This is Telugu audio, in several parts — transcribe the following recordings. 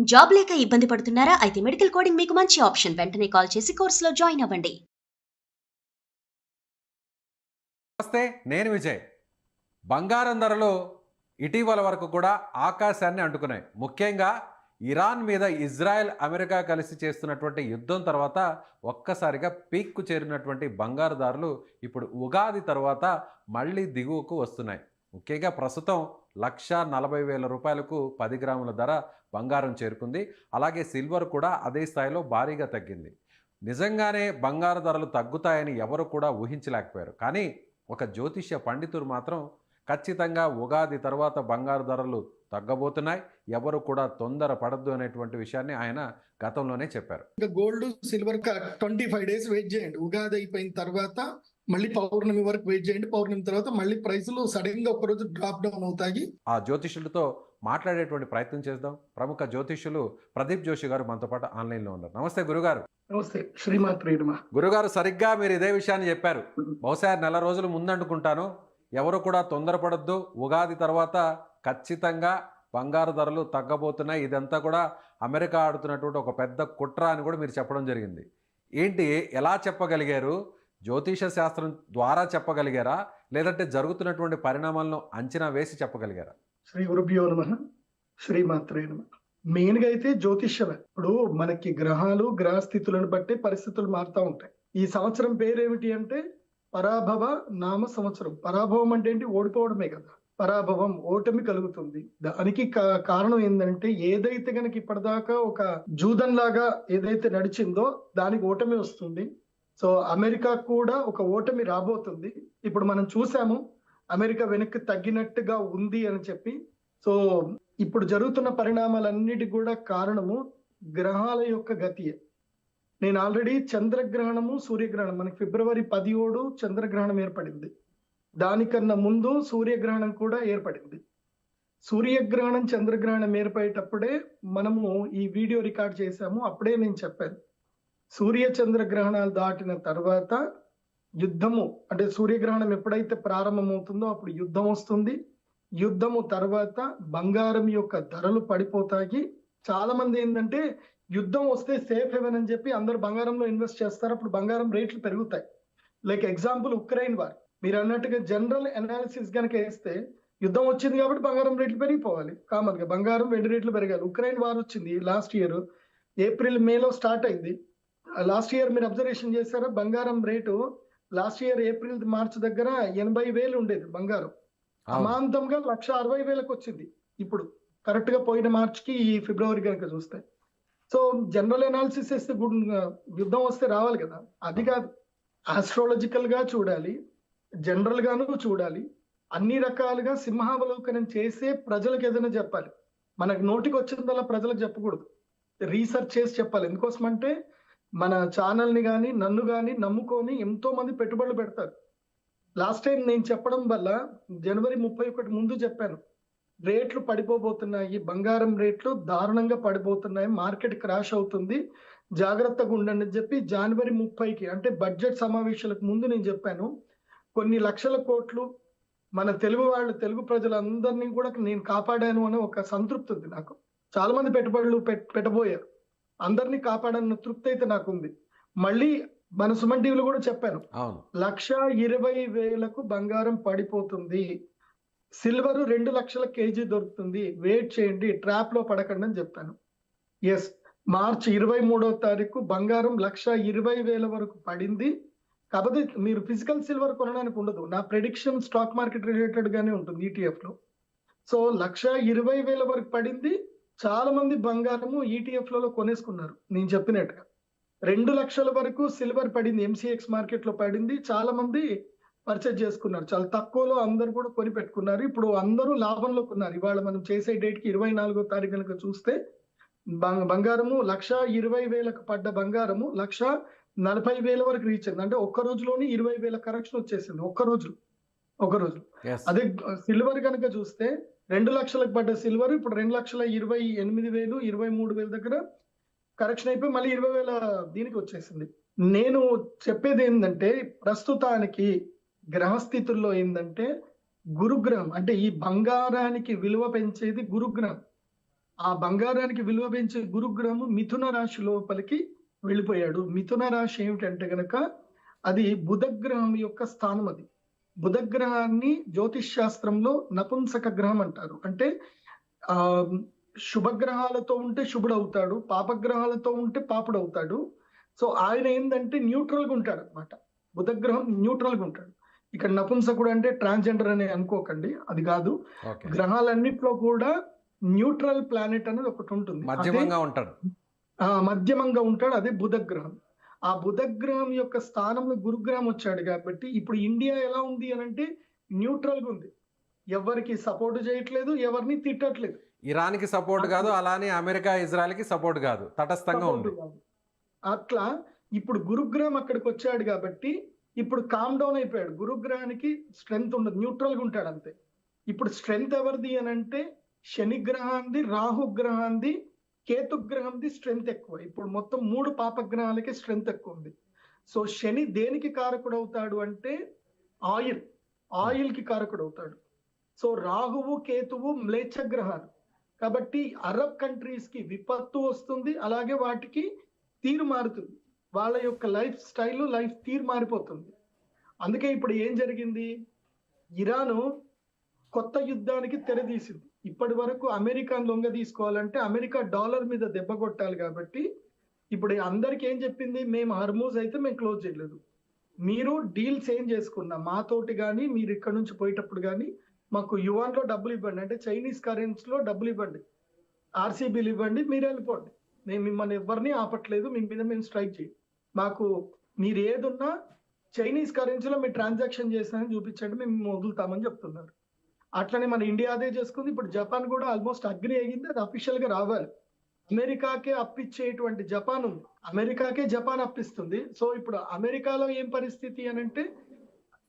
జాబ్ లేక ఇబ్బంది పడుతున్నారా? అయితే మెడికల్ కోడింగ్ మీకు మంచి ఆప్షన్. వెంటనే కాల్ చేసి కోర్సులో జాయిన్ అవ్వండి. నమస్తే, నేను విజయ్. బంగారం ధరలు ఇటీవల వరకు కూడా ఆకాశాన్ని అంటుకున్నాయి. ముఖ్యంగా ఇరాన్ మీద ఇజ్రాయెల్, అమెరికా కలిసి చేస్తున్నటువంటి యుద్ధం తర్వాత ఒక్కసారిగా పీక్కు చేరినటువంటి బంగారు ధరలు ఇప్పుడు ఉగాది తర్వాత మళ్ళీ దిగువకు వస్తున్నాయి. ముఖ్యంగా ప్రస్తుతం 1,40,000 రూపాయలకు 10 గ్రాముల ధర బంగారం చేరుకుంది. అలాగే సిల్వర్ కూడా అదే స్థాయిలో భారీగా తగ్గింది. నిజంగానే బంగారు ధరలు తగ్గుతాయని ఎవరు కూడా ఊహించలేకపోయారు. కానీ ఒక జ్యోతిష్య పండితుడు మాత్రం ఖచ్చితంగా ఉగాది తర్వాత బంగారు ధరలు తగ్గబోతున్నాయి, ఎవరు కూడా తొందర పడద్దు అనేటువంటి విషయాన్ని ఆయన గతంలోనే చెప్పారు. ఇంకా గోల్డ్ సిల్వర్ 25 డేస్ వెయిట్ చేయండి. ఉగాది అయిపోయిన తర్వాత మళ్ళీ పౌర్ణమి వరకు వెయిట్ చేయండి. పౌర్ణమి తర్వాత మళ్ళీ ప్రైసులు సడన్ గా ఒకరోజు డ్రాప్ డౌన్ అవుతాయి. ఆ జ్యోతిష్యులతో మాట్లాడేటువంటి ప్రయత్నం చేద్దాం. ప్రముఖ జ్యోతిష్యులు ప్రదీప్ జోషి గారు మనతో పాటు ఆన్లైన్లో ఉన్నారు. నమస్తే గురుగారు. నమస్తే, శ్రీమాత్రే నమః. గురుగారు, సరిగ్గా మీరు ఇదే విషయాన్ని చెప్పారు. బహుశా నెల రోజుల ముందనుకుంటాను, ఎవరు కూడా తొందరపడద్దు, ఉగాది తర్వాత ఖచ్చితంగా బంగారు ధరలు తగ్గబోతున్నాయి, ఇదంతా కూడా అమెరికా ఆడుతున్నటువంటి ఒక పెద్ద కుట్ర అని కూడా మీరు చెప్పడం జరిగింది. ఏంటి, ఎలా చెప్పగలిగారు? జ్యోతిష శాస్త్రం ద్వారా చెప్పగలిగారా, లేదంటే జరుగుతున్నటువంటి పరిణామాలను అంచనా వేసి చెప్పగలిగారా? శ్రీ గురుభ్యో నమః, శ్రీమాత్రే నమః. మెయిన్ గా అయితే జ్యోతిష్యమే. ఇప్పుడు మనకి గ్రహాలు గ్రహస్థితులను బట్టి పరిస్థితులు మారుతూ ఉంటాయి. ఈ సంవత్సరం పేరేమిటి అంటే పరాభవ నామ సంవత్సరం. పరాభవం అంటే ఏంటి? ఓడిపోవడమే కదా. పరాభవం, ఓటమి కలుగుతుంది. దానికి కారణం ఏంటంటే ఏదైతే గనక ఇప్పటిదాకా ఒక జూదం లాగా ఏదైతే నడిచిందో దానికి ఓటమి వస్తుంది. సో అమెరికా కూడా ఒక ఓటమి రాబోతుంది. ఇప్పుడు మనం చూసాము, అమెరికా వెనక్కి తగ్గినట్టుగా ఉంది అని చెప్పి. సో ఇప్పుడు జరుగుతున్న పరిణామాలన్నిటి కూడా కారణము గ్రహాల యొక్క గతియే. నేను ఆల్రెడీ చంద్రగ్రహణము, సూర్యగ్రహణం, మనకి ఫిబ్రవరి 17 చంద్రగ్రహణం ఏర్పడింది. దానికన్నా ముందు సూర్యగ్రహణం కూడా ఏర్పడింది. సూర్యగ్రహణం, చంద్రగ్రహణం ఏర్పడేటప్పుడే మనము ఈ వీడియో రికార్డ్ చేశాము. అప్పుడే నేను చెప్పాను, సూర్య చంద్రగ్రహణాలు దాటిన తర్వాత యుద్ధము, అంటే సూర్యగ్రహణం ఎప్పుడైతే ప్రారంభమవుతుందో అప్పుడు యుద్ధం వస్తుంది. యుద్ధము తర్వాత బంగారం యొక్క ధరలు పడిపోతాయి. చాలా మంది ఏంటంటే యుద్ధం వస్తే సేఫ్ హెవెన్ అని చెప్పి అందరు బంగారంలో ఇన్వెస్ట్ చేస్తారు. అప్పుడు బంగారం రేట్లు పెరుగుతాయి. Like example Ukraine war. మీరు అన్నట్టుగా జనరల్ అనాలిసిస్ కనుక వేస్తే యుద్ధం వచ్చింది కాబట్టి బంగారం రేట్లు పెరిగిపోవాలి. కామన్ గా బంగారం, వెండి రేట్లు పెరగాలి. ఉక్రెయిన్ వార్ వచ్చింది లాస్ట్ ఇయర్ ఏప్రిల్ మేలో స్టార్ట్ అయింది. లాస్ట్ ఇయర్ మీరు అబ్జర్వేషన్ చేశారా? బంగారం rate last year April March దగ్గర 80,000 ఉండేది బంగారం. అమాంతంగా 1,60,000కు వచ్చింది ఇప్పుడు, కరెక్ట్ గా పోయిన మార్చికి ఈ ఫిబ్రవరి కనుక చూస్తే. సో జనరల్ అనాలిసిస్ వేస్తే యుద్ధం వస్తే రావాలి కదా, అది కాదు. ఆస్ట్రాలజికల్ గా చూడాలి, జనరల్ గాను చూడాలి, అన్ని రకాలుగా సింహావలోకనం చేసే ప్రజలకు ఏదైనా చెప్పాలి. మనకు నోటికి వచ్చిందల్లా ప్రజలకు చెప్పకూడదు, రీసెర్చ్ చేసి చెప్పాలి. ఎందుకోసం అంటే మన ఛానల్ని కానీ నన్ను కానీ నమ్ముకొని ఎంతో మంది పెట్టుబడులు పెడతారు. లాస్ట్ టైం నేను చెప్పడం వల్ల జనవరి 31 ముందు చెప్పాను, రేట్లు పడిపోబోతున్నాయి, బంగారం రేట్లు దారుణంగా పడిపోతున్నాయి, మార్కెట్ క్రాష్ అవుతుంది, జాగ్రత్తగా ఉండండి అని చెప్పి జనవరి 30కి అంటే బడ్జెట్ సమావేశాలకు ముందు నేను చెప్పాను. కొన్ని లక్షల కోట్లు మన తెలుగు ప్రజలందరినీ కూడా నేను కాపాడాను అనే ఒక సంతృప్తి ఉంది నాకు. చాలా మంది పెట్టుబడులు పెట్టబోయారు, అందరినీ కాపాడన్న తృప్తి అయితే నాకుంది. మళ్ళీ మన సుమన్ టీవీలో కూడా చెప్పాను, 1,20,000కు బంగారం పడిపోతుంది, సిల్వర్ 2 లక్షల కేజీ దొరుకుతుంది, వెయిట్ చేయండి, ట్రాప్ లో పడకండి అని చెప్పాను. ఎస్, మార్చి 23వ తారీఖు బంగారం 1,20,000 వరకు పడింది. కాకపోతే మీరు ఫిజికల్ సిల్వర్ కొనడానికి ఉండదు. నా ప్రెడిక్షన్ స్టాక్ మార్కెట్ రిలేటెడ్ గానే ఉంటుంది ఈటీఎఫ్ లో. సో 1,20,000 వరకు పడింది. చాలా మంది బంగారము ఈటీఎఫ్ లలో కొనేసుకున్నారు. నేను చెప్పినట్టుగా 2 లక్షల వరకు సిల్వర్ పడింది, ఎంసీఎక్స్ మార్కెట్ లో పడింది. చాలా మంది పర్చేజ్ చేసుకున్నారు, చాలా తక్కువలో అందరు కూడా కొని పెట్టుకున్నారు. ఇప్పుడు అందరూ లాభంలో కొన్నారు. ఇవాళ మనం చేసే డేట్ కి 24వ తారీఖు కనుక చూస్తే బంగారము 1,20,000కు పడ్డ బంగారము 1,40,000 వరకు రీచ్ అయింది. అంటే ఒక్క రోజులోని 20,000 కరెక్షన్ వచ్చేసింది, ఒక్క రోజు. అదే సిల్వర్ కనుక చూస్తే 2 లక్షలకు పడ్డ సిల్వర్ ఇప్పుడు 2,28,000, 23,000 దగ్గర కరెక్షన్ అయిపోయి మళ్ళీ 20,000 దీనికి వచ్చేసింది. నేను చెప్పేది ఏంటంటే ప్రస్తుతానికి గ్రహస్థితుల్లో ఏంటంటే గురుగ్రహం, అంటే ఈ బంగారానికి విలువ పెంచేది గురుగ్రహం. ఆ బంగారానికి విలువ పెంచే గురుగ్రహము మిథున రాశి లోపలికి వెళ్ళిపోయాడు. మిథున రాశి ఏమిటంటే గనక అది బుధగ్రహం యొక్క స్థానం. అది బుధగ్రహాన్ని జ్యోతిష్ శాస్త్రంలో నపుంసక గ్రహం అంటారు. అంటే ఆ శుభగ్రహాలతో ఉంటే శుభుడు అవుతాడు, పాపగ్రహాలతో ఉంటే పాపుడు అవుతాడు. సో ఆయన ఏంటంటే న్యూట్రల్ గా ఉంటాడు అనమాట. బుధగ్రహం న్యూట్రల్ గా ఉంటాడు. ఇక్కడ నపుంసకుడు అంటే ట్రాన్స్జెండర్ అని అనుకోకండి, అది కాదు. గ్రహాలన్నిట్లో కూడా న్యూట్రల్ ప్లానెట్ అనేది ఒకటి ఉంటుంది, మధ్యమంగా ఉంటాడు. మధ్యమంగా ఉంటాడు, అదే బుధగ్రహం. ఆ బుధగ్రహం యొక్క స్థానంలో గురుగ్రహం వచ్చాడు కాబట్టి ఇప్పుడు ఇండియా ఎలా ఉంది అని అంటే న్యూట్రల్ గా ఉంది. ఎవరికి సపోర్ట్ చేయట్లేదు, ఎవరిని తిట్టట్లేదు. ఇరాన్ కి సపోర్ట్ కాదు, అలానే అమెరికా ఇజ్రాయెల్ కి సపోర్ట్ కాదు, తటస్థంగా ఉంది. అట్లా ఇప్పుడు గురుగ్రహం అక్కడికి వచ్చాడు కాబట్టి ఇప్పుడు కామ్ డౌన్ అయిపోయాడు. గురుగ్రహానికి స్ట్రెంగ్త్ ఉండదు, న్యూట్రల్ గా ఉంటాడు అంతే. ఇప్పుడు స్ట్రెంగ్త్ ఎవరిది అని అంటే శని గ్రహాంది, రాహు గ్రహాంది, కేతు గ్రహంది స్ట్రెంగ్త్ ఎక్కువ. ఇప్పుడు మొత్తం 3 పాపగ్రహాలకి స్ట్రెంగ్త్ ఎక్కువ ఉంది. సో శని దేనికి కారకుడు అవుతాడు అంటే ఆయిల్ కి కారకుడు అవుతాడు. సో రాహువు కేతువు మ్లేచ్ఛ గ్రహాలు కాబట్టి అరబ్ కంట్రీస్ కి విపత్తు వస్తుంది, అలాగే వాటికి తీరు మారుతుంది. వాళ్ళ యొక్క లైఫ్ స్టైల్, లైఫ్ తీరు మారిపోతుంది. అందుకే ఇప్పుడు ఏం జరిగింది, ఇరాను కొత్త యుద్ధానికి తెరదీసింది. ఇప్పటి వరకు అమెరికాను లొంగ తీసుకోవాలంటే అమెరికా డాలర్ మీద దెబ్బ కొట్టాలి కాబట్టి ఇప్పుడు అందరికి ఏం చెప్పింది, మేము హర్మూజ్ అయితే మేము క్లోజ్ చేయలేదు, మీరు డీల్స్ ఏం చేసుకున్నా మాతోటి కానీ మీరు ఇక్కడ నుంచి పోయేటప్పుడు కానీ మాకు యువాన్ లో డబ్బులు ఇవ్వండి, అంటే చైనీస్ కరెన్సీలో డబ్బులు ఇవ్వండి, ఆర్సీబీలు ఇవ్వండి, మీరు వెళ్ళిపోండి, మేము మిమ్మల్ని ఎవరిని ఆపట్లేదు, మీ మీద మేము స్ట్రైక్ చేయం, మాకు మీరు ఏదున్నా చైనీస్ కరెన్సీలో మీరు ట్రాన్సాక్షన్ చేసినారని చూపించండి, మేము వదులుతామని చెప్తున్నారు. అట్లనే మన ఇండియా అదే చేసుకుంది. ఇప్పుడు జపాన్ కూడా ఆల్మోస్ట్ అగ్రి అయ్యింది, అది అఫీషియల్ గా రావాలి. అమెరికాకే అప్పిచ్చేటువంటి జపాన్ ఉంది, అమెరికాకే జపాన్ అప్పిస్తుంది. సో ఇప్పుడు అమెరికాలో ఏం పరిస్థితి అని అంటే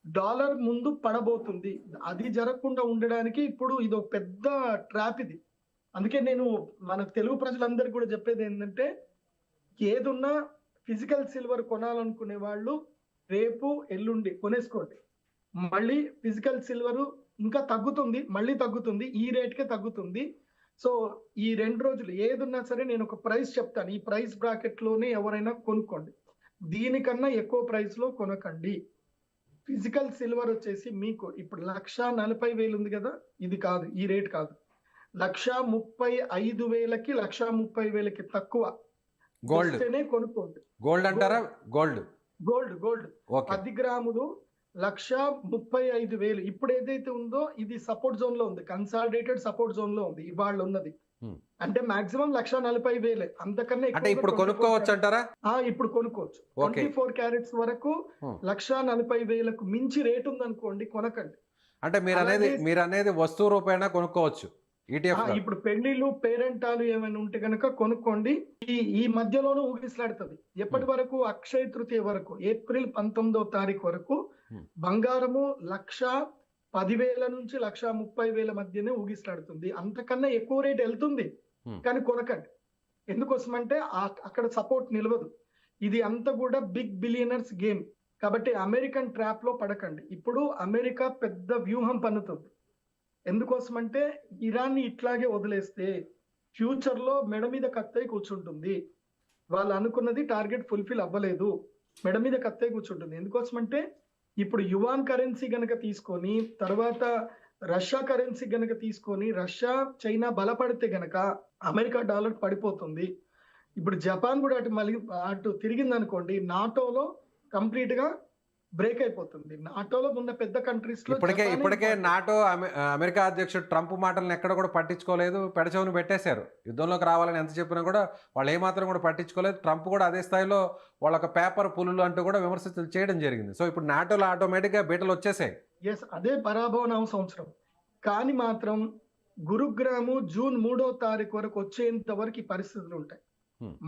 డాలర్ ముందు పడబోతుంది. అది జరగకుండా ఉండడానికి ఇప్పుడు ఇది ఒక పెద్ద ట్రాప్ ఇది. అందుకే నేను మన తెలుగు ప్రజలందరికీ కూడా చెప్పేది ఏంటంటే ఏదున్నా ఫిజికల్ సిల్వర్ కొనాలనుకునే వాళ్ళు రేపు ఎల్లుండి కొనేసుకోండి. మళ్ళీ ఫిజికల్ సిల్వర్ ఇంకా తగ్గుతుంది, మళ్ళీ తగ్గుతుంది, ఈ రేట్కే తగ్గుతుంది. సో ఈ 2 రోజులు ఏదున్నా సరే నేను ఒక ప్రైస్ చెప్తాను, ఈ ప్రైస్ బ్రాకెట్ లోనే ఎవరైనా కొనుక్కోండి, దీనికన్నా ఎక్కువ ప్రైస్ లో కొనకండి. ఫిజికల్ సిల్వర్ వచ్చేసి మీకు ఇప్పుడు 1,40,000 ఉంది కదా, ఇది కాదు, ఈ రేట్ కాదు, 1,35,000కి 1,30,000కి తక్కువ గోల్డ్ కొనుక్కోండి. గోల్డ్ అంటారా? గోల్డ్ 10 గ్రాములు 1,35,000. ఇప్పుడు ఏదైతే ఉందో ఇది సపోర్ట్ జోన్ లో ఉంది, కన్సాలిడేటెడ్ సపోర్ట్ జోన్ లో ఉంది ఇవాళ ఉన్నది. అంటే మాక్సిమం 1,40,000, అంతకన్నా అంటే ఇప్పుడు కొనుక్కోవచ్చు అంటారా? ఇప్పుడు కొనుక్కోవచ్చు. 24 క్యారెట్స్ వరకు 1,40,000కు మించి రేట్ ఉంది అనుకోండి, కొనకండి. అంటే మీరు అనేది వస్తువు రూపాయన కొనుక్కోవచ్చు. ఇప్పుడు పెళ్లిళ్ళు పేరెంటాలు ఏమైనా ఉంటే కనుక కొనుక్కోండి. ఈ మధ్యలోనూ ఊగిసలాడుతుంది. ఎప్పటి వరకు? అక్షయ తృతీయ వరకు, ఏప్రిల్ 19వ తారీఖు వరకు బంగారము 1,10,000 నుంచి 1,30,000 మధ్యనే ఊగిసలాడుతుంది. అంతకన్నా ఎక్కువ రేట్ వెళ్తుంది, కానీ కొనకండి. ఎందుకోసం అంటే అక్కడ సపోర్ట్ నిలవదు. ఇది అంతా కూడా బిగ్ బిలియనర్స్ గేమ్ కాబట్టి అమెరికన్ ట్రాప్ లో పడకండి. ఇప్పుడు అమెరికా పెద్ద వ్యూహం పన్నుతుంది. ఎందుకోసం అంటే ఇరాన్ని ఇట్లాగే వదిలేస్తే ఫ్యూచర్ లో మెడ మీద కత్తై కూర్చుంటుంది. వాళ్ళు అనుకున్నది టార్గెట్ ఫుల్ఫిల్ అవ్వలేదు, మెడ మీద కత్తై కూర్చుంటుంది. ఎందుకోసం అంటే ఇప్పుడు యువాన్ కరెన్సీ గనక తీసుకొని తర్వాత రష్యా కరెన్సీ గనక తీసుకొని రష్యా చైనా బలపడితే గనక అమెరికా డాలర్ పడిపోతుంది. ఇప్పుడు జపాన్ కూడా అటు తిరిగింది అనుకోండి, నాటోలో కంప్లీట్ గా బ్రేక్ అయిపోతుంది. నాటోలో ఉన్న పెద్ద కంట్రీస్ లో ఇప్పటికే నాటో అమెరికా అధ్యక్షుడు ట్రంప్ మాటలను ఎక్కడ కూడా పట్టించుకోలేదు, పెడచెవును పెట్టేశారు. యుద్ధంలోకి రావాలని ఎంత చెప్పినా కూడా వాళ్ళు ఏమాత్రం కూడా పట్టించుకోలేదు. ట్రంప్ కూడా అదే స్థాయిలో వాళ్ళొక పేపర్ పులులు అంటూ కూడా విమర్శలు చేయడం జరిగింది. సో ఇప్పుడు నాటోలో ఆటోమేటిక్ గా బీటలు వచ్చేసాయి. అదే పరాభవన సంవత్సరం. కానీ మాత్రం గురుగ్రహము జూన్ 3వ తారీఖు వరకు వచ్చేంత వరకు ఈ పరిస్థితులు ఉంటాయి.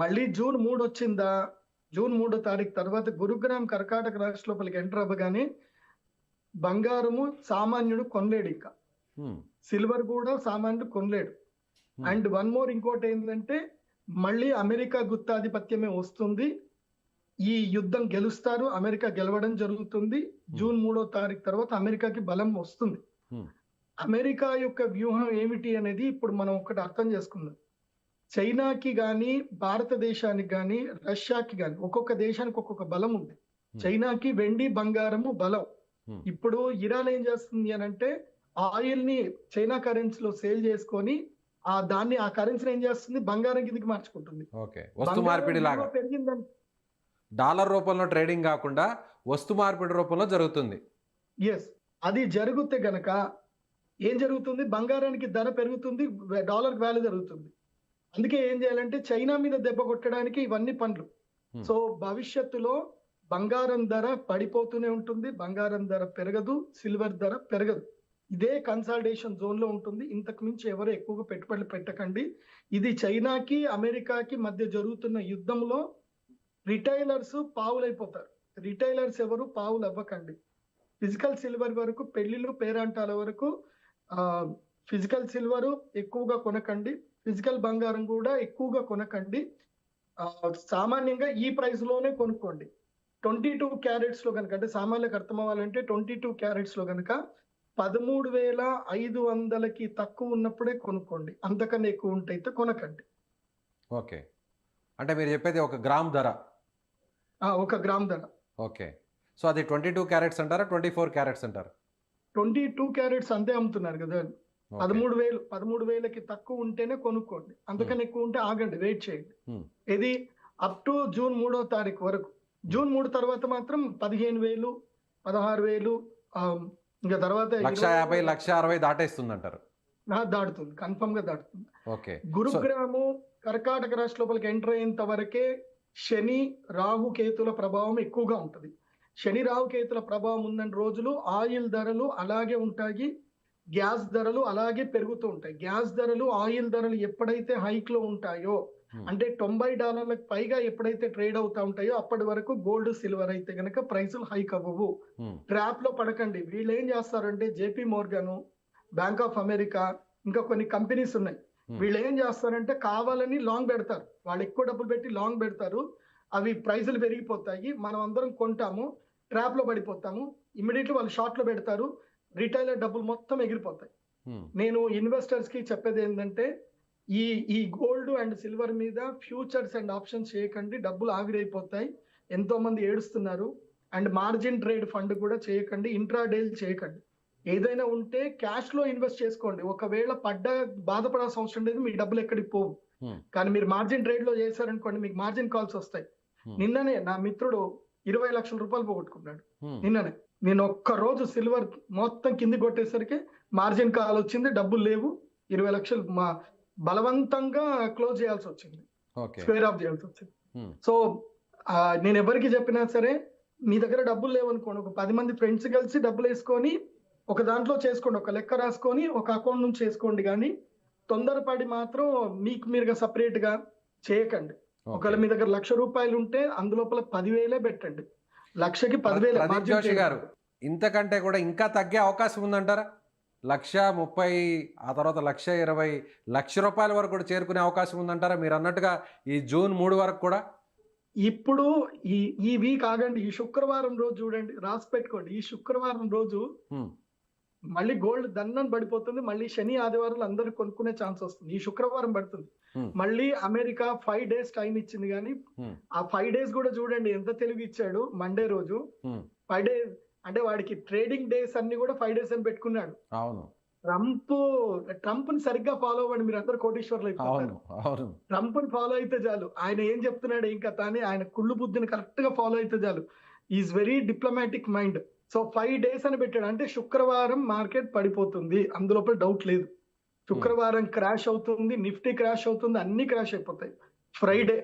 మళ్ళీ జూన్ 3 వచ్చిందా, జూన్ 3వ తారీఖు తర్వాత గురుగ్రహం కర్కాటక రాశి లోపలికి ఎంటర్ అవ్వగానే బంగారము సామాన్యుడు కొనలేడు, ఇంకా సిల్వర్ కూడా సామాన్యుడు కొనలేడు. అండ్ వన్ మోర్ ఇంకోటి ఏంటంటే మళ్ళీ అమెరికా గుత్తాధిపత్యమే వస్తుంది. ఈ యుద్ధం గెలుస్తారు, అమెరికా గెలవడం జరుగుతుంది. జూన్ 3వ తారీఖు తర్వాత అమెరికాకి బలం వస్తుంది. అమెరికా యొక్క వ్యూహం ఏమిటి అనేది ఇప్పుడు మనం ఒకటి అర్థం చేసుకుందాం. చైనాకి కానీ భారతదేశానికి కానీ రష్యాకి కానీ ఒక్కొక్క దేశానికి ఒక్కొక్క బలం ఉంది. చైనాకి వెండి బంగారము బలం. ఇప్పుడు ఇరాన్ ఏం చేస్తుంది అని అంటే ఆయిల్ ని చైనా కరెన్సీలో సేల్ చేసుకొని ఆ కరెన్సీని ఏం చేస్తుంది, బంగారం కిందకి మార్చుకుంటుంది. వస్తు మార్పిడి లాగా పెరిగిందని డాలర్ రూపంలో ట్రేడింగ్ కాకుండా వస్తు మార్పిడి రూపంలో జరుగుతుంది. ఎస్, అది జరిగితే గనక ఏం జరుగుతుంది, బంగారానికి ధర పెరుగుతుంది, డాలర్ వాల్యూ జరుగుతుంది. అందుకే ఏం చేయాలంటే చైనా మీద దెబ్బ కొట్టడానికి ఇవన్నీ పనులు. సో భవిష్యత్తులో బంగారం ధర పడిపోతూనే ఉంటుంది, బంగారం ధర పెరగదు, సిల్వర్ ధర పెరగదు. ఇదే కన్సాలిడేషన్ జోన్ లో ఉంటుంది. ఇంతకు మించి ఎవరు ఎక్కువగా పెట్టుబడులు పెట్టకండి. ఇది చైనాకి అమెరికాకి మధ్య జరుగుతున్న యుద్ధంలో రిటైలర్స్ పావులైపోతారు. రిటైలర్స్ ఎవరు పావులు అవ్వకండి. ఫిజికల్ సిల్వర్ వరకు, పెళ్లిళ్ళు పేరంటాల వరకు ఫిజికల్ సిల్వర్ ఎక్కువగా కొనకండి, ఫిజికల్ బంగారం కూడా ఎక్కువగా కొనకండి. సామాన్యంగా ఈ ప్రైస్ లోనే కొనుక్కోండి. 22 క్యారెట్స్ లో కనుక, అంటే సామాన్యులకు అర్థం అవ్వాలంటే 22 క్యారెట్స్ లో కనుక 13,500కి తక్కువ ఉన్నప్పుడే కొనుక్కోండి. అంతకన్నా ఎక్కువ ఉంటే అయితే కొనకండి. ఓకే, అంటే మీరు చెప్పేది 1 గ్రామ్ ధర? 1 గ్రామ్ ధర. ఓకే, సో అది 22 క్యారెట్స్ అంటారా, 24 క్యారెట్స్ అంటారా? 22 క్యారెట్స్ అంతే అమ్ముతున్నారు కదా. 13,000కి తక్కువ ఉంటేనే కొనుక్కోండి, అంతకన్నా ఎక్కువ ఉంటే ఆగండి, వెయిట్ చేయండి. ఇది అప్ టు జూన్ 3వ తారీఖు వరకు. జూన్ 3 తర్వాత మాత్రం 15,000, 16,000, ఇంకా తర్వాత 1,50,000, 1,60,000 దాటేస్తుంది అంటారు. దాటుతుంది, కన్ఫర్మ్ గా దాటుతుంది. ఓకే, గురుగ్రాము కర్కాటక రాశి లోపలికి ఎంటర్ అయ్యేంత వరకే శని రాహు కేతుల ప్రభావం ఎక్కువగా ఉంటుంది. శని రాహు కేతుల ప్రభావం ఉన్న రోజులు ఆయిల్ ధరలు అలాగే ఉంటాయి, గ్యాస్ ధరలు అలాగే పెరుగుతూ ఉంటాయి. గ్యాస్ ధరలు, ఆయిల్ ధరలు ఎప్పుడైతే హైక్ లో ఉంటాయో, అంటే $90 పైగా ఎప్పుడైతే ట్రేడ్ అవుతా ఉంటాయో అప్పటి వరకు గోల్డ్ సిల్వర్ అయితే గనక ప్రైసులు హైక్ అవ్వవు. ట్రాప్ లో పడకండి. వీళ్ళు ఏం చేస్తారంటే JP Morgan, bank of America, ఇంకా కొన్ని కంపెనీస్ ఉన్నాయి. వీళ్ళు ఏం చేస్తారంటే కావాలని లాంగ్ పెడతారు. వాళ్ళు ఎక్కువ డబ్బులు పెట్టి లాంగ్ పెడతారు, అవి ప్రైసులు పెరిగిపోతాయి, మనం అందరం కొంటాము, ట్రాప్ లో పడిపోతాము. ఇమ్మీడియట్లీ వాళ్ళు షార్ట్ లో పెడతారు, రిటైలర్ డబ్బులు మొత్తం ఎగిరిపోతాయి. నేను ఇన్వెస్టర్స్ కి చెప్పేది ఏంటంటే ఈ గోల్డ్ అండ్ సిల్వర్ మీద ఫ్యూచర్స్ అండ్ ఆప్షన్స్ చేయకండి, డబ్బులు ఆవిరైపోతాయి. ఎంతో మంది ఏడుస్తున్నారు. అండ్ మార్జిన్ ట్రేడ్ ఫండ్ కూడా చేయకండి, ఇంట్రాడేల్ చేయకండి. ఏదైనా ఉంటే క్యాష్ లో ఇన్వెస్ట్ చేసుకోండి. ఒకవేళ బాధపడాల్సిన అవసరం లేదు, మీ డబ్బులు ఎక్కడికి పోవు. కానీ మీరు మార్జిన్ ట్రేడ్ లో చేశారనుకోండి, మీకు మార్జిన్ కాల్స్ వస్తాయి. నిన్ననే నా మిత్రుడు 20 లక్షల రూపాయలు పోగొట్టుకున్నాడు. నిన్ననే నేను ఒక్క రోజు సిల్వర్ మొత్తం కింది కొట్టేసరికి మార్జిన్ కాల్ వచ్చింది, డబ్బులు లేవు, 20 లక్షలు బలవంతంగా క్లోజ్ చేయాల్సి వచ్చింది, స్క్వేర్ ఆఫ్ చేయాల్సి వచ్చింది. సో నేను ఎవరికి చెప్పినా సరే, మీ దగ్గర డబ్బులు లేవనుకోండి, ఒక 10 మంది ఫ్రెండ్స్ కలిసి డబ్బులు వేసుకొని ఒక దాంట్లో చేసుకోండి, ఒక లెక్క రాసుకొని ఒక అకౌంట్ నుంచి చేసుకోండి. కానీ తొందరపడి మాత్రం మీకు మీరుగా సపరేట్ గా చేయకండి. ఒకవేళ మీ దగ్గర ₹1,00,000 ఉంటే అందులోపల 10,000 పెట్టండి, 1,00,000కి 10,000. జోషి గారు, ఇంతకంటే కూడా ఇంకా తగ్గే అవకాశం ఉందంటారా? 1,30,000, ఆ తర్వాత 1,20,000, ₹1,00,000 వరకు కూడా చేరుకునే అవకాశం ఉందంటారా? మీరు అన్నట్టుగా ఈ జూన్ 3 వరకు కూడా. ఇప్పుడు ఈ వీక్ ఆగండి, ఈ శుక్రవారం రోజు చూడండి, రాసి పెట్టుకోండి. ఈ శుక్రవారం రోజు మళ్ళీ గోల్డ్ దన్నం పడిపోతుంది, మళ్ళీ శని ఆదివారాలు అందరూ కొనుక్కునే ఛాన్స్ వస్తుంది. ఈ శుక్రవారం పడుతుంది. మళ్ళీ అమెరికా 5 days టైం ఇచ్చింది, కానీ ఆ 5 days కూడా చూడండి ఎంత తెలుగు ఇచ్చాడు. మండే రోజు 5 days అంటే వాడికి ట్రేడింగ్ డేస్ అన్ని కూడా 5 days అని పెట్టుకున్నాడు. అవును, ట్రంప్ ని సరిగ్గా ఫాలో అవ్వండి, మీరు అందరు కోటీశ్వర్లు అయిపోతారు. ట్రంప్ ని ఫాలో అయితే చాలు, ఆయన ఏం చెప్తున్నాడు ఇంకా తానే, ఆయన కుళ్ళు బుద్ధిని కరెక్ట్ గా ఫాలో అయితే చాలు. Is very diplomatic mind. So 5 days అని పెట్టాడు, అంటే శుక్రవారం మార్కెట్ పడిపోతుంది, అందులోపల డౌట్ లేదు. శుక్రవారం క్రాష్ అవుతుంది, నిఫ్టీ క్రాష్ అవుతుంది, అన్ని క్రాష్ అయిపోతాయి. ఫ్రైడే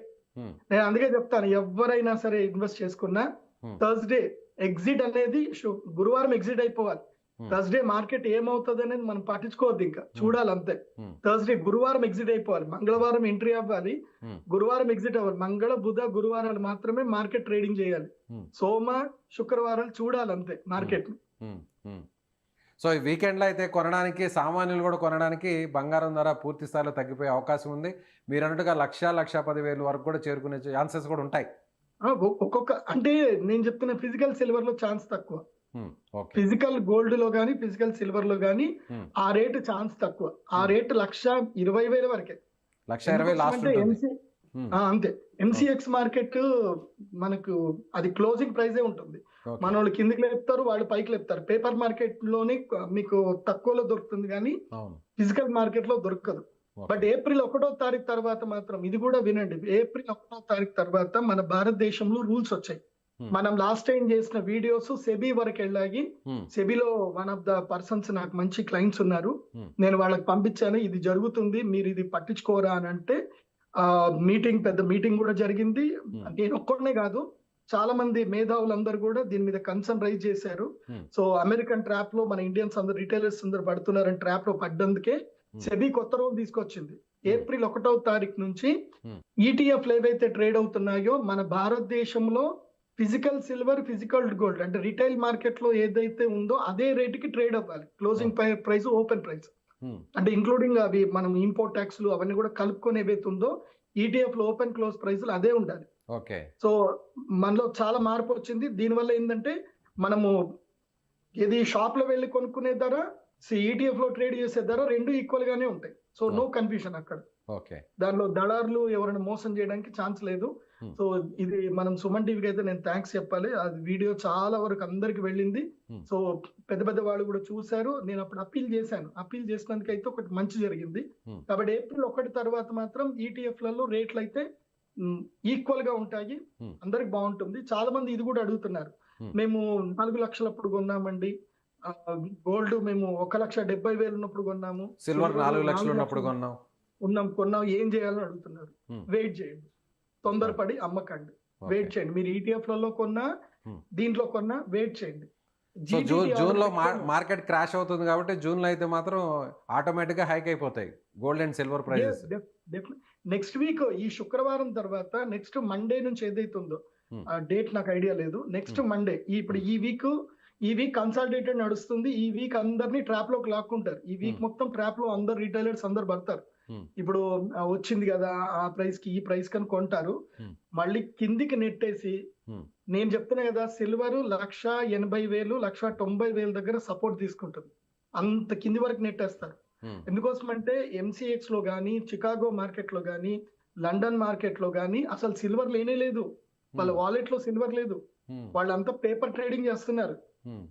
నేను అందుకే చెప్తాను, ఎవరైనా సరే ఇన్వెస్ట్ చేసుకున్నా థర్స్డే ఎగ్జిట్ అనేది, గురువారం ఎగ్జిట్ అయిపోవాలి. థర్స్డే మార్కెట్ ఏమవుతుంది అనేది మనం పట్టించుకోవద్దు, ఇంకా చూడాలి అంతే. థర్స్డే గురువారం ఎగ్జిట్ అయిపోవాలి, మంగళవారం ఎంట్రీ అవ్వాలి, గురువారం ఎగ్జిట్ అవ్వాలి. మంగళ బుధ గురువారాలు మాత్రమే మార్కెట్ ట్రేడింగ్ చేయాలి, సోమ శుక్రవారాలు చూడాలి అంతే మార్కెట్. సో ఈ వీకెండ్లో అయితే కొనడానికి, సామాన్యులు కూడా కొనడానికి బంగారం ధర పూర్తి స్థాయిలో తగ్గిపోయే అవకాశం ఉంది. మీరు అన్నట్టుగా 1,00,000-1,10,000 వరకు కూడా చేరుకునే ఛాన్సెస్ కూడా ఉంటాయి. ఒక్కొక్క, అంటే నేను చెప్తున్న ఫిజికల్ సిల్వర్ లో ఛాన్స్ తక్కువ, ఫిజికల్ గోల్డ్ లో గానీ ఫిజికల్ సిల్వర్ లో గానీ ఆ రేటు ఛాన్స్ తక్కువ. ఆ రేటు 1,20,000 వరకే. 1,20,000 లాస్ట్ ఎందుకోసమంటే ఉంటుంది. అంతే ఎంసీఎక్స్ మార్కెట్ మనకు అది క్లోజింగ్ ప్రైజే ఉంటుంది. ఓకే. మన వాళ్ళు కిందికి లేపుతారు, వాళ్ళు పైకి లేపుతారు. పేపర్ మార్కెట్ లోని మీకు తక్కువలో దొరుకుతుంది కానీ అవును. ఫిజికల్ మార్కెట్ లో దొరకదు. But okay. ఏప్రిల్ 1వ తారీఖు తర్వాత మాత్రం ఇది కూడా వినండి, ఏప్రిల్ 1వ తారీఖు తర్వాత మన భారతదేశంలో రూల్స్ వచ్చాయి. మనం లాస్ట్ టైం చేసిన వీడియోస్ సెబీ వరకు వెళ్ళాయి. సెబీలో వన్ ఆఫ్ ద పర్సన్స్ నాకు మంచి క్లయింట్స్ ఉన్నారు, నేను వాళ్ళకి పంపించాను ఇది జరుగుతుంది మీరు ఇది పట్టించుకోరా అని అంటే పెద్ద మీటింగ్ కూడా జరిగింది. నేను ఒక్కడనే కాదు, చాలా మంది మేధావులందరూ కూడా దీని మీద కన్సర్న్ రైజ్ చేశారు. సో అమెరికన్ ట్రాప్ లో మన ఇండియన్స్ అందరు రిటైలర్స్ అందరు పడుతున్నారని ట్రాప్ లో పడ్డందుకే సెబీ కొత్త రూల్ తీసుకొచ్చింది. ఏప్రిల్ 1వ తారీఖు నుంచి ఈటీఎఫ్లు ఏవైతే ట్రేడ్ అవుతున్నాయో మన భారతదేశంలో ఫిజికల్ సిల్వర్, ఫిజికల్ గోల్డ్ అంటే రిటైల్ మార్కెట్ లో ఏదైతే ఉందో అదే రేటుకి ట్రేడ్ అవ్వాలి. క్లోజింగ్ ప్రైస్, ఓపెన్ ప్రైస్ అంటే ఇంక్లూడింగ్ అవి మనం ఇంపోర్ట్ ట్యాక్స్లు అవన్నీ కూడా కలుపుకొని ఏవైతే ఉందో ఈటీఎఫ్ లో ఓపెన్ క్లోజ్ ప్రైస్లు అదే ఉండాలి. ఓకే. సో మనలో చాలా మార్పు వచ్చింది. దీనివల్ల ఏంటంటే మనము ఏది షాప్ లో వెళ్ళి కొనుక్కునే ధర, ఈటీఎఫ్ లో ట్రేడ్ చేసే ధర రెండు ఈక్వల్ గానే ఉంటాయి. సో నో కన్ఫ్యూజన్ అక్కడ. ఓకే. దానిలో దళారులు ఎవరైనా మోసం చేయడానికి ఛాన్స్ లేదు. సో ఇది మనం సుమన్ టీవీకి అయితే నేను థ్యాంక్స్ చెప్పాలి. అది వీడియో చాలా వరకు అందరికి వెళ్ళింది. సో పెద్ద పెద్ద వాళ్ళు కూడా చూశారు. నేను అప్పుడు అప్పీల్ చేశాను. అప్పీల్ చేసినందుకు అయితే ఒకటి మంచి జరిగింది. కాబట్టి ఏప్రిల్ 1 తర్వాత మాత్రం ఈటీఎఫ్ లలో రేట్లు అయితే ఈక్వల్ గా ఉంటాయి, అందరికి బాగుంటుంది. చాలా మంది ఇది కూడా అడుగుతున్నారు, మేము 4 లక్షలప్పుడు కొన్నామండి, గోల్డ్ మేము 1,70,000 ఉన్నప్పుడు కొన్నాము, సిల్వర్ 4 లక్షలు ఉన్నప్పుడు కొన్నాం ఏం చేయాలని అడుగుతున్నారు. వెయిట్ చేయండి, తొందరపడి అమ్మకండి, వెయిట్ చేయండి. మీరు ఈటీఎఫ్ లలో కొన్నా దీంట్లో కొన్నా వెయిట్ చేయండి. జూన్ లో మార్కెట్ క్రాష్ అవుతుంది కాబట్టి జూన్ లో అయితే మాత్రం ఆటోమేటిక్ గా హైక్ అయిపోతాయి gold and silver prices. Next week ఈ శుక్రవారం తర్వాత నెక్స్ట్ మండే నుంచి ఏదైతుందో ఆ డేట్ నాకు ఐడియా లేదు. నెక్స్ట్ మండే ఇప్పుడు ఈ వీక్ కన్సాలిడేటెడ్ నడుస్తుంది. ఈ వీక్ అందరినీ ట్రాప్ లోకి లాక్కుంటారు. ఈ వీక్ మొత్తం ట్రాప్ లో అందరు రిటైలర్స్ అందరు పడతారు. ఇప్పుడు వచ్చింది కదా ఆ ప్రైస్ కి ఈ ప్రైస్ కని కొంటారు, మళ్ళీ కిందికి నెట్టేసి నేను చెప్తున్నా కదా సిల్వర్ 1,80,000 1,90,000 దగ్గర సపోర్ట్ తీసుకుంటుంది. అంత కింది వరకు నెట్టేస్తారు. ఎందుకోసం అంటే ఎంసీఎక్స్ లో గానీ, చికాగో మార్కెట్ లో గానీ, లండన్ మార్కెట్ లో గానీ అసలు సిల్వర్ లేనే లేదు. వాళ్ళ వాలెట్ లో సిల్వర్ లేదు. వాళ్ళంతా పేపర్ ట్రేడింగ్ చేస్తున్నారు.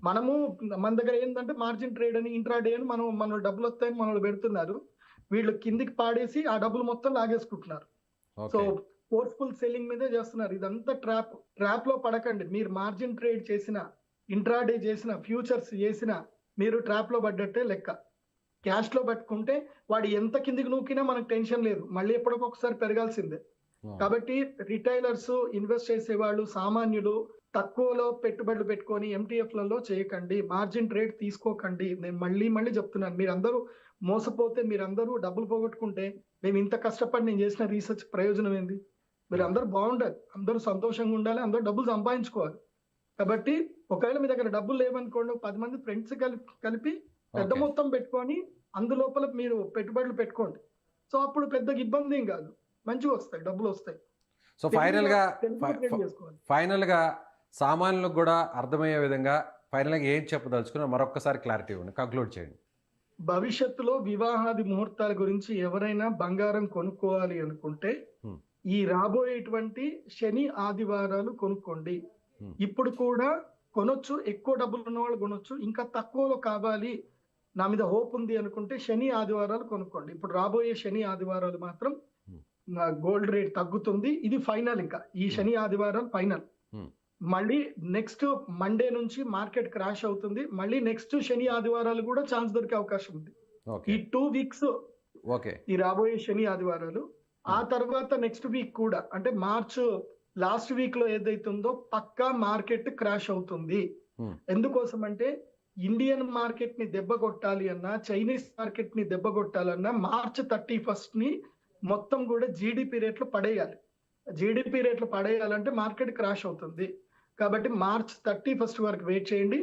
మన దగ్గర ఏంటంటే మార్జిన్ ట్రేడ్ అని, ఇంట్రాడే అని మన డబ్బులు వస్తాయని మనల్ని పెడుతున్నారు. వీళ్ళు కిందికి పాడేసి ఆ డబ్బులు మొత్తం లాగేసుకుంటున్నారు. సో ఫోర్స్ఫుల్ సెల్లింగ్ మీదే చేస్తున్నారు. ఇదంతా ట్రాప్ లో పడకండి. మీరు మార్జిన్ ట్రేడ్ చేసిన, ఇంట్రాడే చేసిన, ఫ్యూచర్స్ చేసిన మీరు ట్రాప్ లో పడ్డట్టే లెక్క. క్యాష్ లో పట్టుకుంటే వాడు ఎంత కిందికి నూకినా మనకు టెన్షన్ లేదు, మళ్ళీ ఎప్పటికొకసారి పెరగాల్సిందే. కాబట్టి రిటైలర్స్, ఇన్వెస్ట్ చేసేవాళ్ళు, సామాన్యులు తక్కువలో పెట్టుబడులు పెట్టుకొని ఎంటీఎఫ్లలో చేయకండి, మార్జిన్ ట్రేడ్ తీసుకోకండి. నేను మళ్ళీ చెప్తున్నాను, మీరందరూ మోసపోతే, మీరందరూ డబ్బులు పోగొట్టుకుంటే మేము ఇంత కష్టపడి నేను చేసిన రీసెర్చ్ ప్రయోజనం ఏంది? మీరు అందరూ బాగుండాలి, అందరూ సంతోషంగా ఉండాలి, అందరూ డబ్బులు సంపాదించుకోవాలి. కాబట్టి ఒకవేళ మీ దగ్గర డబ్బులు లేవనుకోండి, 10 మంది ఫ్రెండ్స్ కలిపి పెద్ద మొత్తం పెట్టుకొని అందులోపల మీరు పెట్టుబడులు పెట్టుకోండి. సో అప్పుడు పెద్దగా ఇబ్బంది ఏం కాదు, మంచిగా వస్తాయి, డబ్బులు వస్తాయి. సో ఫైనల్ గా సామాన్యులకు కూడా అర్థమయ్యే విధంగా ఫైనల్ గా ఏం చెప్పదలుచుకున్నా మరొకసారి క్లారిటీ ఇవ్వండి, కంక్లూడ్ చేయండి. భవిష్యత్తులో వివాహాది ముహూర్తాల గురించి ఎవరైనా బంగారం కొనుక్కోవాలి అనుకుంటే ఈ రాబోయేటువంటి శని ఆదివారాలు కొనుక్కోండి. ఇప్పుడు కూడా కొనొచ్చు, ఎక్కువ డబ్బులు ఉన్న వాళ్ళు కొనొచ్చు. ఇంకా తక్కువలో కావాలి, నా మీద హోప్ ఉంది అనుకుంటే శని ఆదివారాలు కొనుక్కోండి. ఇప్పుడు రాబోయే శని ఆదివారాలు మాత్రం గోల్డ్ రేట్ తగ్గుతుంది. ఇది ఫైనల్, ఇంకా ఈ శని ఆదివారాలు ఫైనల్. మళ్ళీ నెక్స్ట్ మండే నుంచి మార్కెట్ క్రాష్ అవుతుంది. మళ్ళీ నెక్స్ట్ శని ఆదివారాలు కూడా ఛాన్స్ దొరికే అవకాశం ఉంది. ఈ 2 వీక్స్ ఈ రాబోయే శని ఆదివారాలు. ఆ తర్వాత నెక్స్ట్ వీక్ కూడా అంటే మార్చ్ లాస్ట్ వీక్ లో ఏదైతుందో పక్కా మార్కెట్ క్రాష్ అవుతుంది. ఎందుకోసం అంటే ఇండియన్ మార్కెట్ ని దెబ్బ కొట్టాలి అన్నా, చైనీస్ మార్కెట్ ని దెబ్బ కొట్టాలన్నా మార్చ్ 31 ని మొత్తం కూడా జీడిపి రేట్లు పడేయాలి. జీడిపి రేట్లు పడేయాలంటే మార్కెట్ క్రాష్ అవుతుంది. కాబట్టి మార్చ్ 31 వరకు వెయిట్ చేయండి.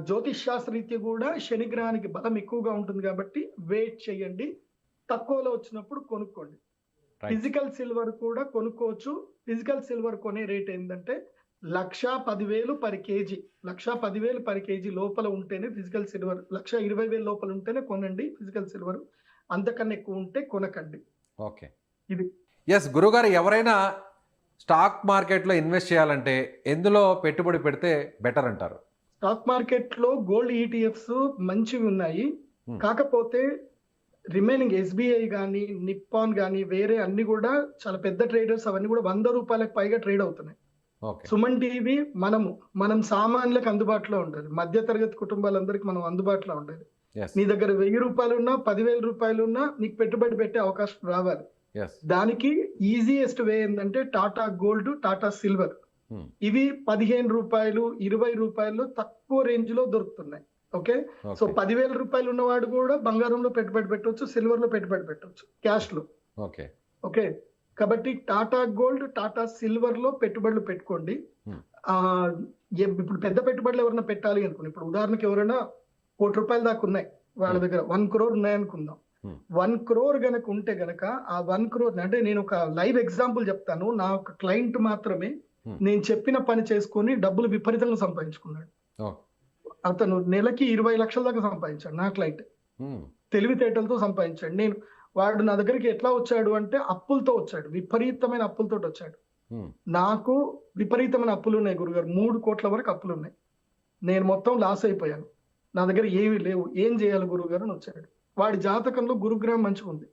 జ్యోతిష్ శాస్త్రరీత్యా కూడా శనిగ్రహానికి బలం ఎక్కువగా ఉంటుంది కాబట్టి వెయిట్ చేయండి. తక్కువలో వచ్చినప్పుడు కొనుక్కోండి. ఫిజికల్ సిల్వర్ కూడా కొనుక్కోవచ్చు. ఫిజికల్ సిల్వర్ కొనే రేట్ ఏంటంటే 1,10,000 పర్ కేజీ. 1,10,000 పర్ కేజీ లోపల ఉంటేనే ఫిజికల్ సిల్వర్, 1,20,000 లోపల ఉంటేనే కొనండి ఫిజికల్ సిల్వర్. అంతకన్నా ఎక్కువ ఉంటే కొనకండి. ఓకే. ఇది ఎస్ గురుగారు, ఎవరైనా స్టాక్ మార్కెట్లో ఇన్వెస్ట్ చేయాలంటే ఎందులో పెట్టుబడి పెడితే బెటర్ అంటారు? స్టాక్ మార్కెట్ లో గోల్డ్ ఈటీఎఫ్స్ మంచివి ఉన్నాయి. Hmm. కాకపోతే రిమైనింగ్ ఎస్బీఐ కానీ నిప్పాన్ కానీ వేరే అన్ని కూడా చాలా పెద్ద ట్రేడర్స్ అవన్నీ కూడా 100 రూపాయలకు పైగా ట్రేడ్ అవుతున్నాయి. ఓకే. సుమన్ టీవీ మనం సామాన్యులకు అందుబాటులో ఉండాలి, మధ్య తరగతి కుటుంబాలందరికీ మనం అందుబాటులో ఉండాలి. ఎస్. నీ దగ్గర 1000 రూపాయలు ఉన్నా 10,000 రూపాయలు ఉన్నా నీకు పెట్టుబడి పెట్టే అవకాశం రావాలి. ఎస్. దానికి ఈజియెస్ట్ వే ఏంటంటే Tata gold, Tata silver. Hmm. ఇవి 15 రూపాయలు 20 రూపాయలు తక్కువ రేంజ్ లో దొరుకుతున్నాయి. Okay, so okay. 10,000 రూపాయలు ఉన్నవాడు కూడా బంగారంలో పెట్టుబడి పెట్టవచ్చు, సిల్వర్ లో పెట్టుబడి పెట్టవచ్చు, క్యాష్ లో. ఓకే. ఓకే, కాబట్టి టాటా గోల్డ్, టాటా సిల్వర్ లో పెట్టుబడులు పెట్టుకోండి. Hmm. ఆ ఇప్పుడు పెద్ద పెట్టుబడులు ఎవరైనా పెట్టాలి అనుకోండి, ఇప్పుడు ఉదాహరణకి ఎవరైనా ₹1,00,00,000 దాకా ఉన్నాయి వాళ్ళ దగ్గర, 1 crore ఉన్నాయనుకుందాం. 1 crore గనక ఉంటే గనక ఆ 1 crore, అంటే నేను ఒక లైవ్ ఎగ్జాంపుల్ చెప్తాను. నా ఒక క్లయింట్ మాత్రమే నేను చెప్పిన పని చేసుకొని డబ్బులు విపరీతంగా సంపాదించుకున్నాడు. అతను నెలకి 20 లక్షల దాకా సంపాదించాడు. నా క్లయింట్ తెలివితేటలతో సంపాదించాడు. వాడు నా దగ్గరికి ఎట్లా వచ్చాడు అంటే అప్పులతో వచ్చాడు, విపరీతమైన అప్పులతో వచ్చాడు. నాకు విపరీతమైన అప్పులు ఉన్నాయి గురుగారు, 3 కోట్ల వరకు అప్పులు ఉన్నాయి. నేను మొత్తం లాస్ అయిపోయాను, నా దగ్గర ఏమీ లేవు, ఏం చేయాలి గురుగారు అని వచ్చాడు. వాడి జాతకంలో గురుగ్రహం మంచిగా ఉంది.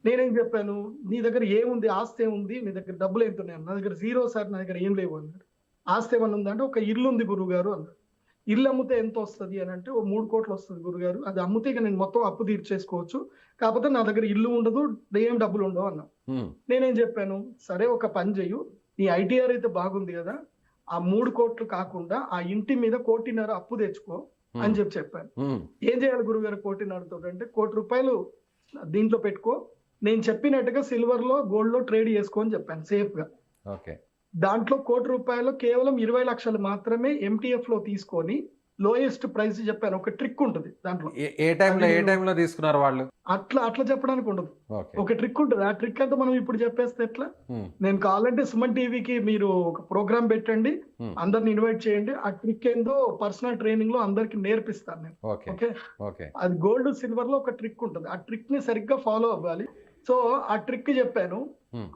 నేనేం చెప్పాను, నీ దగ్గర ఏముంది, ఆస్తి ఏముంది, నీ దగ్గర డబ్బులు ఎంత ఉన్నాయి? నా దగ్గర 0 సార్, నా దగ్గర ఏం లేవు అన్నాడు. ఆస్తి ఏమన్నా ఉందంటే ఒక ఇల్లు ఉంది గురుగారు అన్నాడు. ఇల్లు అమ్మితే ఎంత వస్తుంది అని అంటే, 3 కోట్లు వస్తుంది గురుగారు, అది అమ్మితే ఇక నేను మొత్తం అప్పు తీర్చేసుకోవచ్చు, కాకపోతే నా దగ్గర ఇల్లు ఉండదు, ఏం డబ్బులు ఉండవు అన్నా. నేనేం చెప్పాను, సరే ఒక పని చెయ్యు, నీ ఐటీఆర్ అయితే బాగుంది కదా, ఆ 3 కోట్లు కాకుండా ఆ ఇంటి మీద 1.5 కోటి అప్పు తెచ్చుకో అని చెప్పాను. ఏం చేయాలి గురుగారు 1.5 కోటితో అంటే, 1 కోటి రూపాయలు దీంట్లో పెట్టుకో, నేను చెప్పినట్టుగా సిల్వర్ లో గోల్డ్ లో ట్రేడ్ చేసుకో అని చెప్పాను సేఫ్ గా. దాంట్లో 1 కోటి రూపాయలు కేవలం 20 లక్షలు మాత్రమే ఎంటీఎఫ్ లో తీసుకొని లోయెస్ట్ ప్రైస్ చెప్పాను. ఒక ట్రిక్ ఉంటుంది దాంట్లో. ఏ టైంలో తీసుకున్నారు వాళ్ళు? అట్లా చెప్పడానికి ఉండదు, ఒక ట్రిక్ ఉంటుంది. ఆ ట్రిక్ అంతా మనం ఇప్పుడు చెప్పేస్తే ఎట్లా? నేను కావాలంటే సుమన్ టీవీకి మీరు ఒక ప్రోగ్రామ్ పెట్టండి, అందరిని ఇన్వైట్ చేయండి, ఆ ట్రిక్ ఏందో పర్సనల్ ట్రైనింగ్ లో అందరికి నేర్పిస్తాను నేను. ఓకే, అది గోల్డ్ సిల్వర్ లో ఒక ట్రిక్ ఉంటుంది, ఆ ట్రిక్ ని సరిగ్గా ఫాలో అవ్వాలి. సో ఆ ట్రిక్ చెప్పాను.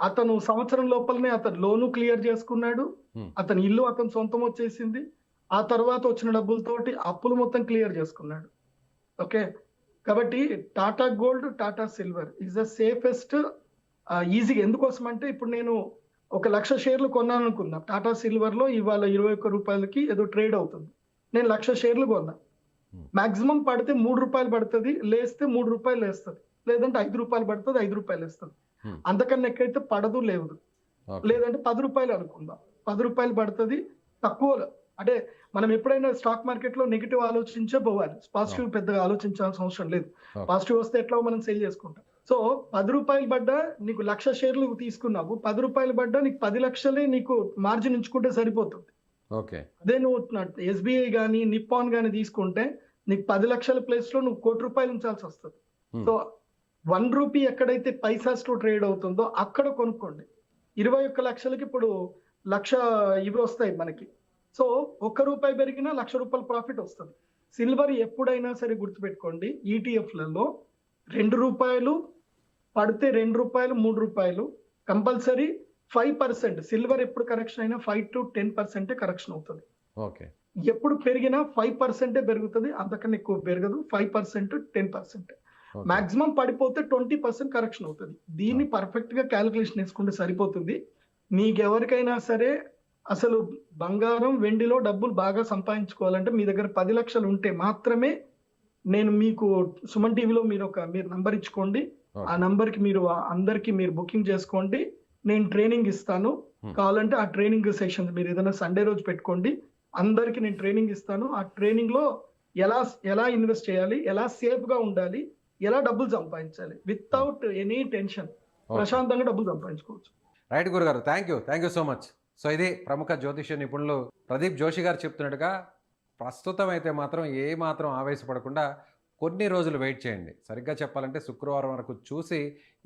అతను సంవత్సరం లోపలనే అతను లోను క్లియర్ చేసుకున్నాడు, అతని ఇల్లు అతను సొంతం వచ్చేసింది, ఆ తర్వాత వచ్చిన డబ్బులతోటి అప్పులు మొత్తం క్లియర్ చేసుకున్నాడు. ఓకే, కాబట్టి Tata gold, Tata silver is the safest. ఈజీగా ఎందుకోసం అంటే, ఇప్పుడు నేను 1,00,000 షేర్లు కొన్నాను అనుకున్నా టాటా సిల్వర్ లో, ఇవాళ 21 రూపాయలకి ఏదో ట్రేడ్ అవుతుంది. నేను 1,00,000 షేర్లు కొన్నా, మాక్సిమం పడితే 3 రూపాయలు పడుతుంది, లేస్తే 3 రూపాయలు వేస్తుంది, లేదంటే 5 రూపాయలు పడుతుంది, 5 రూపాయలు వేస్తుంది. అంతకన్నా ఎక్కడైతే పడదు లేదు. లేదంటే 10 రూపాయలు అనుకుందాం, 10 రూపాయలు పడుతుంది తక్కువలో. అంటే మనం ఎప్పుడైనా స్టాక్ మార్కెట్ లో నెగిటివ్ ఆలోచించే పోవాలి, పాజిటివ్ పెద్దగా ఆలోచించాల్సిన అవసరం లేదు. పాజిటివ్ వస్తే ఎట్లా మనం సేల్ చేసుకుంటాం. సో 10 రూపాయలు పడ్డా నీకు 1,00,000 షేర్లు తీసుకున్నావు, 10 రూపాయలు పడ్డా నీకు 10 లక్షలే నీకు మార్జిన్ ఉంచుకుంటే సరిపోతుంది. అదే నువ్వు ఎస్బీఐ కానీ నిప్పాన్ కానీ తీసుకుంటే నీకు 10 లక్షల ప్లేస్ లో నువ్వు 1 కోటి రూపాయలు ఉంచాల్సి వస్తుంది. సో 1 రూపీ ఎక్కడైతే పైసాస్ తో ట్రేడ్ అవుతుందో అక్కడ కొనుక్కోండి. 21 లక్షలకి ఇప్పుడు 1,00,000 ఇవి వస్తాయి మనకి. సో 1 రూపాయి పెరిగినా 1,00,000 రూపాయల ప్రాఫిట్ వస్తుంది. సిల్వర్ ఎప్పుడైనా సరే గుర్తుపెట్టుకోండి, ఈటీఎఫ్లలో 2 రూపాయలు పడితే 2 రూపాయలు 3 రూపాయలు కంపల్సరీ 5%. సిల్వర్ ఎప్పుడు కరెక్షన్ అయినా 5 to 10% కరెక్షన్ అవుతుంది. ఎప్పుడు పెరిగినా 5% పెరుగుతుంది, అంతకన్నా ఎక్కువ పెరగదు. 5% 10%. మాక్సిమం పడిపోతే 20% కరెక్షన్ అవుతుంది. దీన్ని పర్ఫెక్ట్ గా క్యాలిక్యులేషన్ వేసుకుంటే సరిపోతుంది. మీకెవరికైనా సరే అసలు బంగారం వెండిలో డబ్బులు బాగా సంపాదించుకోవాలంటే మీ దగ్గర 10 లక్షలు ఉంటే మాత్రమే నేను మీకు సుమన్ టీవీలో మీరు నంబర్ ఇచ్చుకోండి, ఆ నంబర్ కి మీరు అందరికి మీరు బుకింగ్ చేసుకోండి, నేను ట్రైనింగ్ ఇస్తాను. కావాలంటే ఆ ట్రైనింగ్ సెషన్స్ మీరు ఏదైనా సండే రోజు పెట్టుకోండి, అందరికి నేను ట్రైనింగ్ ఇస్తాను. ఆ ట్రైనింగ్ లో ఎలా ఇన్వెస్ట్ చేయాలి, ఎలా సేఫ్ గా ఉండాలి, ఎలా డబ్బులు సంపాదించాలి వితౌట్ ఎనీ టెన్షన్, ప్రశాంతంగా డబ్బులు సంపాదించుకోవచ్చు. రైట్ గురుగారు, thank you so much. So ఇది ప్రముఖ జ్యోతిష్య నిపుణులు ప్రదీప్ జోషి గారు చెప్తున్నట్టుగా, ప్రస్తుతం అయితే మాత్రం ఏ మాత్రం ఆవేశపడకుండా కొన్ని రోజులు వెయిట్ చేయండి. సరిగ్గా చెప్పాలంటే శుక్రవారం వరకు చూసి,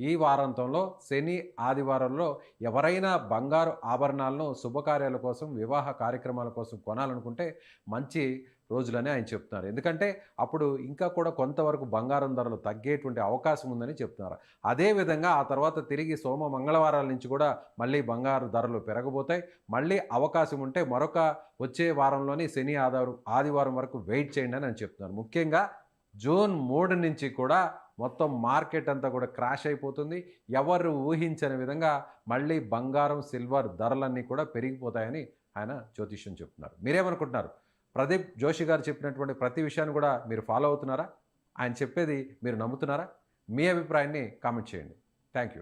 ఈ వారాంతంలో శని ఆదివారంలో ఎవరైనా బంగారు ఆభరణాలను శుభకార్యాల కోసం, వివాహ కార్యక్రమాల కోసం కొనాలనుకుంటే మంచి రోజులని ఆయన చెప్తున్నారు. ఎందుకంటే అప్పుడు ఇంకా కూడా కొంతవరకు బంగారం ధరలు తగ్గేటువంటి అవకాశం ఉందని చెప్తున్నారు. అదేవిధంగా ఆ తర్వాత తిరిగి సోమ మంగళవారాల నుంచి కూడా మళ్ళీ బంగారు ధరలు పెరగబోతాయి. మళ్ళీ అవకాశం ఉంటే మరొక వచ్చే వారంలోని శని ఆదివారం వరకు వెయిట్ చేయండి అని చెప్తున్నారు. ముఖ్యంగా జూన్ 3 నుంచి కూడా మొత్తం మార్కెట్ అంతా కూడా క్రాష్ అయిపోతుంది. ఎవరు ఊహించని విధంగా మళ్ళీ బంగారం, సిల్వర్ ధరలన్నీ కూడా పెరిగిపోతాయని ఆయన జ్యోతిష్యం చెప్తున్నారు. మీరేమనుకుంటున్నారు? ప్రదీప్ జోషి గారు చెప్పినటువంటి ప్రతి విషయాన్ని కూడా మీరు ఫాలో అవుతున్నారా? ఆయన చెప్పేది మీరు నమ్ముతున్నారా? మీ అభిప్రాయాన్ని కామెంట్ చేయండి. Thank you.